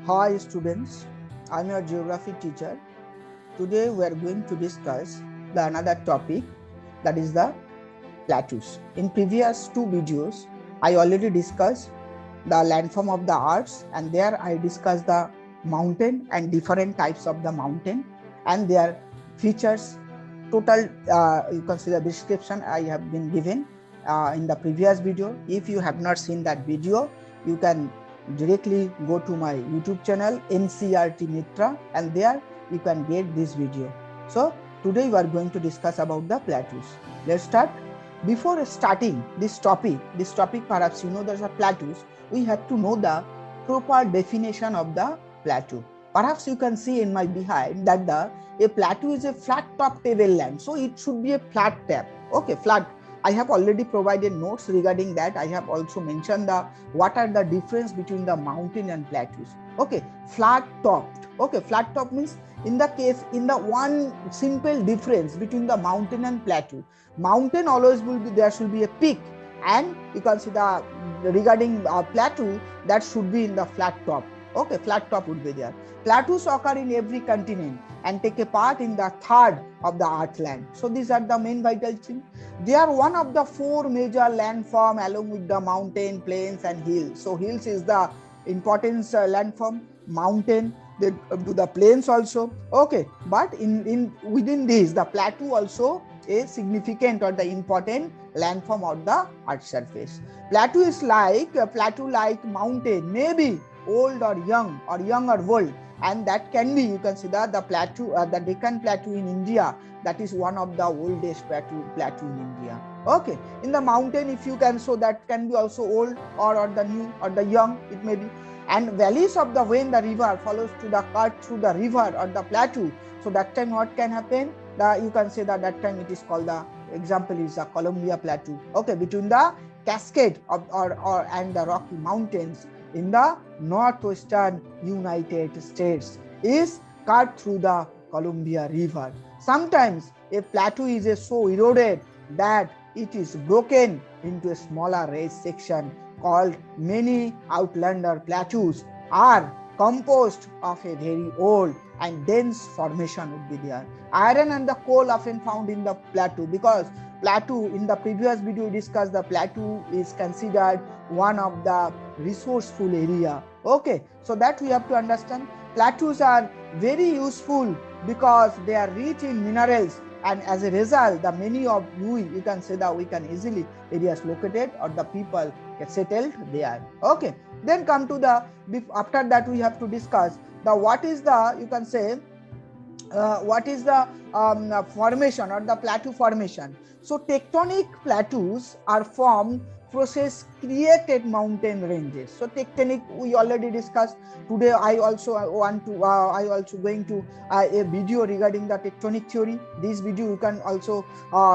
Hi students, I am your geography teacher. Today we are going to discuss another topic, that is the plateaus. In previous two videos, I already discussed the landform of the earth, and there I discussed the mountain and different types of the mountain and their features. Total you can see the description I have been given in the previous video. If you have not seen that video, you can directly go to my YouTube channel NCRT Mitra, and there you can get this video. So today we are going to discuss about the plateaus. Let's start. Before starting this topic perhaps you know there's a plateaus. We have to know the proper definition of the plateau. Perhaps you can see in my behind that a plateau is a flat top tableland, so it should be a flat tab. Okay, flat. I have already provided notes regarding that. I have also mentioned what are the difference between the mountain and plateaus. Okay, flat topped. Okay, flat top means in the one simple difference between the mountain and plateau. Mountain always will be, there should be a peak, and you can see the regarding plateau, that should be in the flat top. Okay, flat top would be there. Plateaus occur in every continent and take a part in the third of the earthland. So these are the main vital things. They are one of the four major landform along with the mountain, plains and hills. So hills is the important landform, mountain, they do the plains also. Okay, but in within this the plateau also a significant or the important landform of the earth surface. Plateau is like mountain, maybe old or young or old, and that can be, you can see the plateau, the Deccan Plateau in India, that is one of the oldest plateau in India. Okay, in the mountain, if you can, so that can be also old or the new or the young, it may be. And valleys of the when the river follows to the cut through the river or the plateau, so that time what can happen, you can say that time it is called, the example is the Columbia Plateau. Okay, between the cascade of and the Rocky Mountains in the northwestern United States is cut through the Columbia River. Sometimes a plateau is so eroded that it is broken into a smaller raised section called many outlander plateaus are composed of a very old and dense formation would be there. Iron and the coal often found in the plateau, because plateau, in the previous video we discussed, the plateau is considered one of the resourceful area. Okay, so that we have to understand. Plateaus are very useful because they are rich in minerals, and as a result the many of you can say that we can easily areas located or the people get settled there. Okay, then come to the, after that we have to discuss the what is the, you can say what is the formation or the plateau formation. So tectonic plateaus are formed process created mountain ranges. So tectonic we already discussed. Today I also going to a video regarding the tectonic theory. This video you can also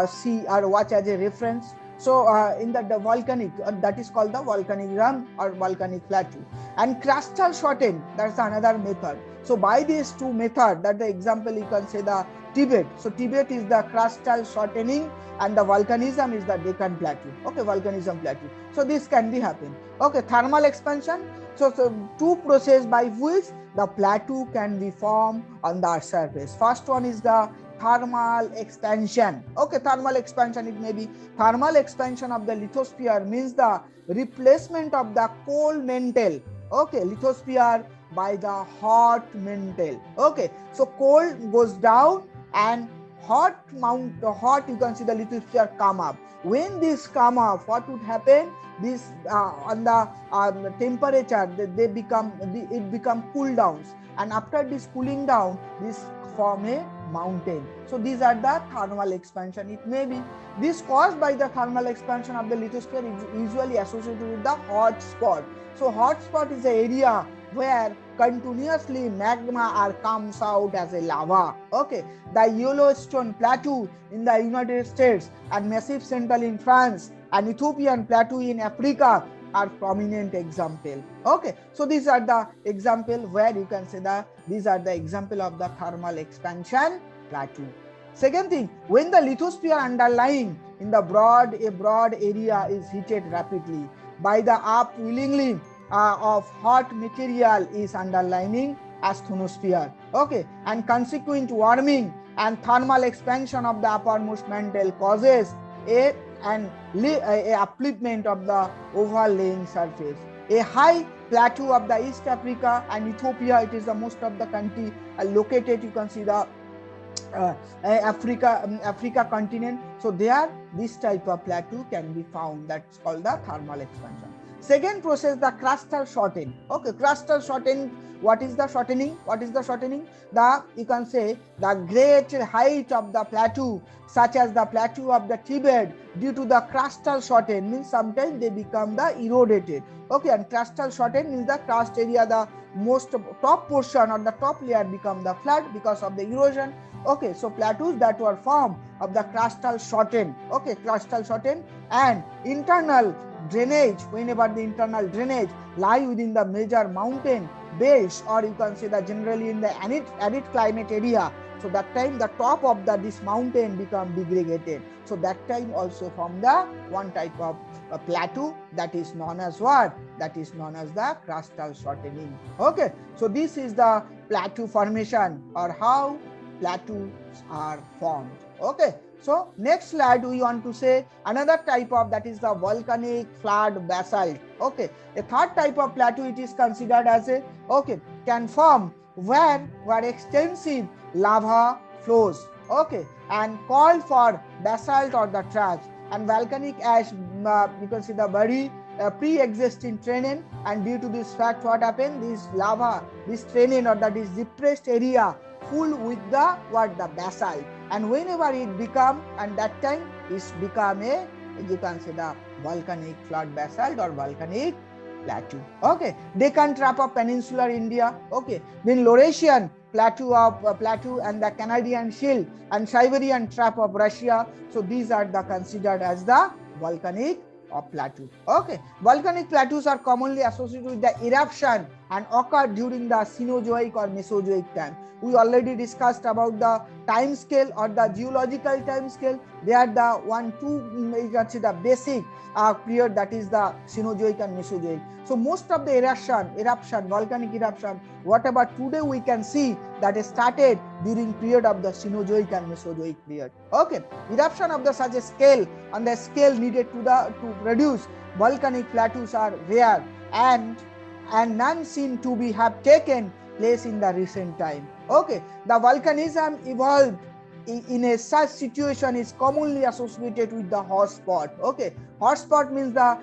see or watch as a reference. So in the volcanic, that is called the volcanic rim or volcanic plateau, and crustal shorten, that's another method. So by these two methods, that the example you can say the Tibet. So Tibet is the crustal shortening and the volcanism is the Deccan Plateau. Okay, volcanism plateau. So this can be happen. Okay, thermal expansion. So two process by which the plateau can be formed on the surface. First one is the thermal expansion. Okay, thermal expansion, it may be thermal expansion of the lithosphere, means the replacement of the cold mantle. Okay, lithosphere by the hot mantle. Okay, so cold goes down and hot you can see the lithosphere come up. When this come up, what would happen, this on the temperature it become cool downs, and after this cooling down, this form a mountain. So these are the thermal expansion. It may be this caused by the thermal expansion of the lithosphere is usually associated with the hot spot. So hot spot is the area where continuously magma comes out as a lava. Okay, the Yellowstone Plateau in the United States and Massif Central in France and Ethiopian Plateau in Africa are prominent example. Okay, so these are the example where you can say that these are the example of the thermal expansion plateau. Second thing, when the lithosphere underlying in the broad area is heated rapidly by the upwellingly of hot material is underlying asthenosphere. Okay, and consequent warming and thermal expansion of the uppermost mantle causes a upliftment of the overlaying surface. A high plateau of the East Africa and Ethiopia, it is the most of the country located, you can see the Africa continent. So there this type of plateau can be found, that's called the thermal expansion. Second process, the crustal shortening. Okay, crustal shortening. What is the shortening? What is the shortening? The, you can say, the great height of the plateau, such as the plateau of the Tibet, due to the crustal shortening, means sometimes they become the eroded. Okay, and crustal shortening means the crust area, the most top portion or the top layer become the flat because of the erosion. Okay, so plateaus that were formed of the crustal shorten. Okay, crustal shorten, and internal drainage, whenever the internal drainage lie within the major mountain belts, or you can say that generally in the arid climate area, so that time the top of this mountain become degraded. So that time also from the one type of plateau, that is known as what? That is known as the crustal shortening. Okay, so this is the plateau formation, or how plateaus are formed. Okay, so next slide we want to say another type of, that is the volcanic flood basalt. Okay, a third type of plateau, it is considered as a, okay, can form where extensive lava flows. Okay, and called for basalt or the tracks, and volcanic ash, you can see the very pre-existing terrain, and due to this fact what happened, this lava, this terrain or that is depressed area full with the what, the basalt, and whenever it become, and that time it's become a, you can say, the volcanic flood basalt or volcanic plateau. Okay, Deccan Trap of peninsular India. Okay, then Laurentian plateau of plateau and the Canadian Shield and Siberian Trap of Russia. So these are the considered as the volcanic of plateau. Okay, volcanic plateaus are commonly associated with the eruption and occur during the Cenozoic or Mesozoic time. We already discussed about the time scale or the geological time scale. They are the you can see the basic period, that is the Cenozoic and Mesozoic. So most of the eruption, volcanic eruption, whatever today we can see, that is started during period of the Cenozoic and Mesozoic period. Okay, eruption of the such a scale on the scale needed to produce volcanic plateaus are rare, and none seem to be have taken place in the recent time. Okay, the volcanism evolved in a such situation is commonly associated with the hotspot. Okay, hotspot means the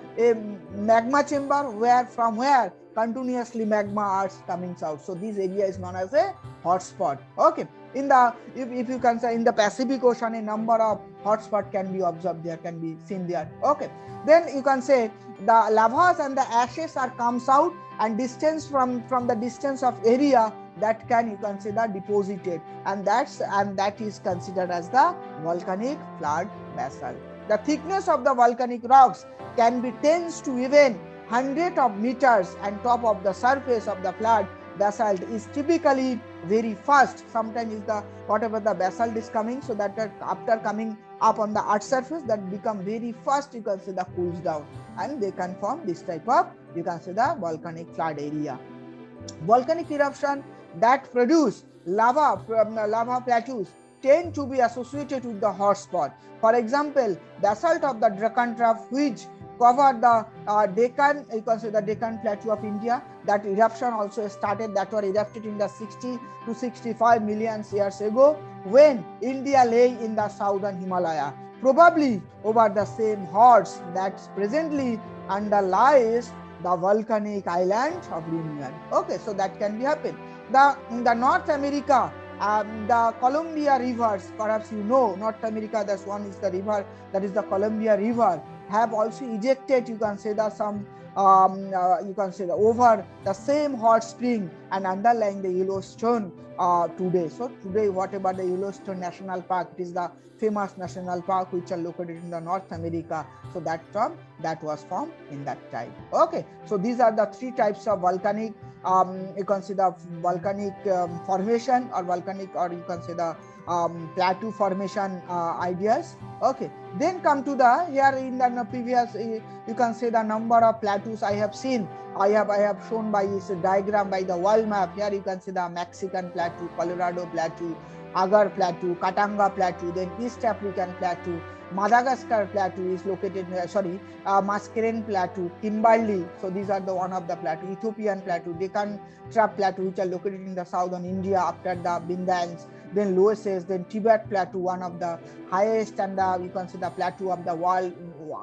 magma chamber from where continuously magma are coming out. So this area is known as a hotspot. Okay, in the if you can say in the Pacific Ocean, a number of hotspot can be observed there, can be seen there. Okay, then you can say the lavas and the ashes are comes out, and distance from the distance of area that can, you can say, the deposited, and that is considered as the volcanic flood basalt. The thickness of the volcanic rocks can be tens to even hundreds of meters, and top of the surface of the flood basalt is typically very fast. Sometimes is the whatever the basalt is coming, so that after coming up on the earth surface, that become very fast, you can say, the cools down, and they can form this type of, you can say, the volcanic flood area. Volcanic eruption that produce lava from lava plateaus tend to be associated with the hotspot. For example, basalt of the Deccan Trap, which covered the Deccan, you can say the Deccan Plateau of India, that eruption also started, that were erupted in the 60 to 65 million years ago, when India lay in the southern Himalaya, probably over the same hordes that presently underlies the volcanic island of Reunion. Okay, so that can be happen. The North America, the Columbia rivers, perhaps you know, North America, that's one is the river, that is the Columbia River, have also ejected, you can say, the some you can say the over the same hot spring and underlying the Yellowstone today. So today, whatever the Yellowstone National Park, it is the famous national park which are located in the North America. So that term that was formed in that time. Okay, so these are the three types of volcanic you can see the volcanic formation or volcanic, or you can say the plateau formation ideas. Okay, then come to the here in the previous you can say the number of plateaus I have seen. I have shown by this diagram by the world map. Here you can see the Mexican plateau, Colorado plateau, Agar plateau, Katanga plateau, then East African plateau, Madagascar plateau is located Mascarenes plateau, Kimberley. So these are the one of the plateau. Ethiopian plateau, Deccan Trap plateau, which are located in the southern India after the Vindhyans. Then Loess's, then Tibet plateau, one of the highest and you can see the plateau of the world,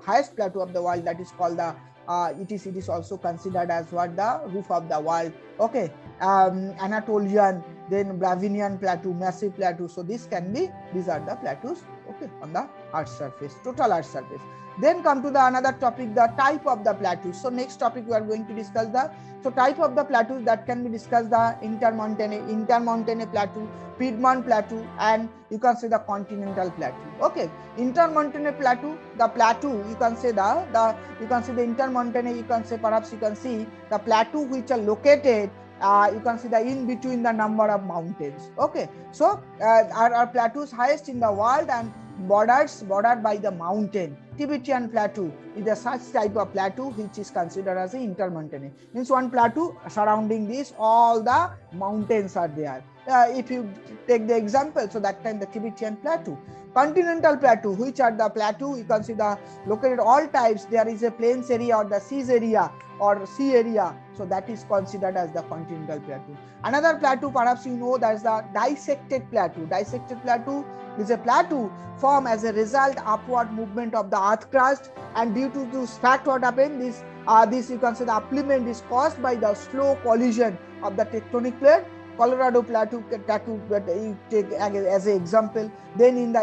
highest plateau of the world, that is called the it is also considered as what the roof of the world. Okay, Anatolian, then Blavinian plateau, massive plateau. So these are the plateaus, okay, on the earth surface, total earth surface. Then come to the another topic, the type of the plateaus. So next topic we are going to discuss the type of the plateaus that can be discussed: the intermontane plateau, Piedmont plateau, and you can say the continental plateau. Okay, intermontane plateau, the plateau you can say the intermontane, you can say perhaps you can see the plateau which are located you can see the in between the number of mountains. Okay, so our plateaus highest in the world and bordered by the mountain. Tibetan plateau is a such type of plateau which is considered as a intermontane. Means one plateau surrounding this, all the mountains are there. If you take the example, so that time the Tibetan plateau. Continental plateau, which are the plateau you can see the located all types. There is a plains area or the seas area or sea area, so that is considered as the continental plateau. Another plateau perhaps you know, that is the dissected plateau. Dissected plateau is a plateau formed as a result upward movement of the earth crust, and due to this fact what happened, this you can say the upliftment is caused by the slow collision of the tectonic plate. Colorado plateau you take as an example. Then in the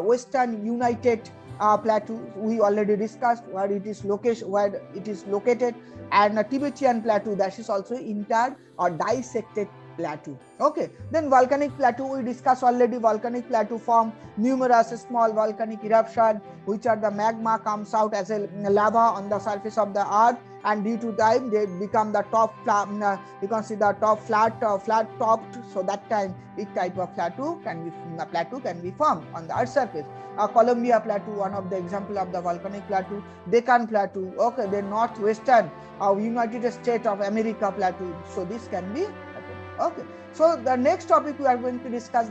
western United plateau we already discussed where it is located, and a Tibetan plateau, that is also inter or dissected plateau. Okay, then volcanic plateau we discussed already. Volcanic plateau form numerous small volcanic eruption, which are the magma comes out as a lava on the surface of the earth, and due to time they become the top you can see the top flat topped. So that time this type of plateau can be formed on the earth surface. Columbia plateau, one of the example of the volcanic plateau. Deccan plateau, okay, then northwestern United States of America plateau. So this can be happened. Okay, so the next topic we are going to discuss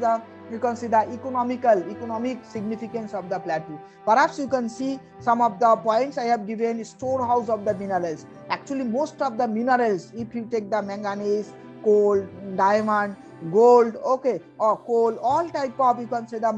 you can see the economic significance of the plateau. Perhaps you can see some of the points I have given. Storehouse of the minerals. Actually most of the minerals, if you take the manganese, coal, diamond, gold, okay, or coal, all type of you can say the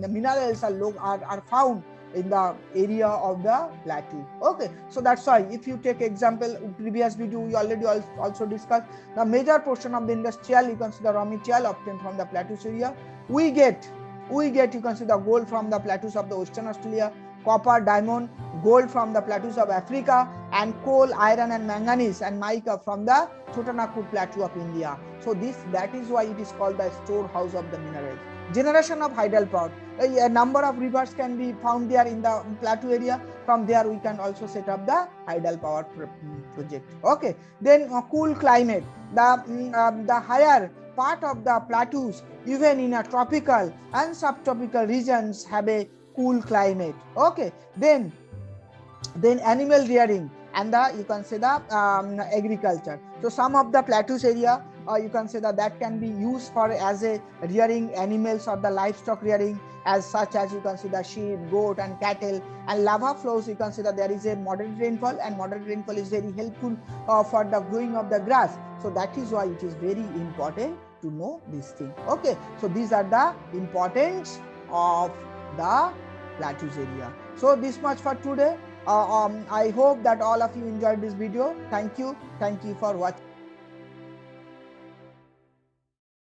minerals are found in the area of the plateau. Okay, so that's why if you take example, previous video we already also discussed the major portion of the industrial, you can see the raw material obtained from the plateaus area. We get you can see the gold from the plateaus of the Western Australia, copper, diamond, gold from the plateaus of Africa, and coal, iron and manganese and mica from the Chotanagpur plateau of India. So that is why it is called the storehouse of the minerals. Generation of hydel power. A number of rivers can be found there in the plateau area. From there we can also set up the hydel power project. Okay, then cool climate. The higher part of the plateaus, even in a tropical and subtropical regions, have a cool climate. Okay, then animal rearing and you can say the agriculture. So some of the plateaus area you can say that can be used for as a rearing animals or the livestock rearing, as such as you can see the sheep, goat and cattle. And lava flows, you can see that there is a moderate rainfall, and moderate rainfall is very helpful for the growing of the grass. So that is why it is very important to know this thing. Okay, so these are the importance of the plateaus area. So this much for today. I hope that all of you enjoyed this video. Thank you for watching.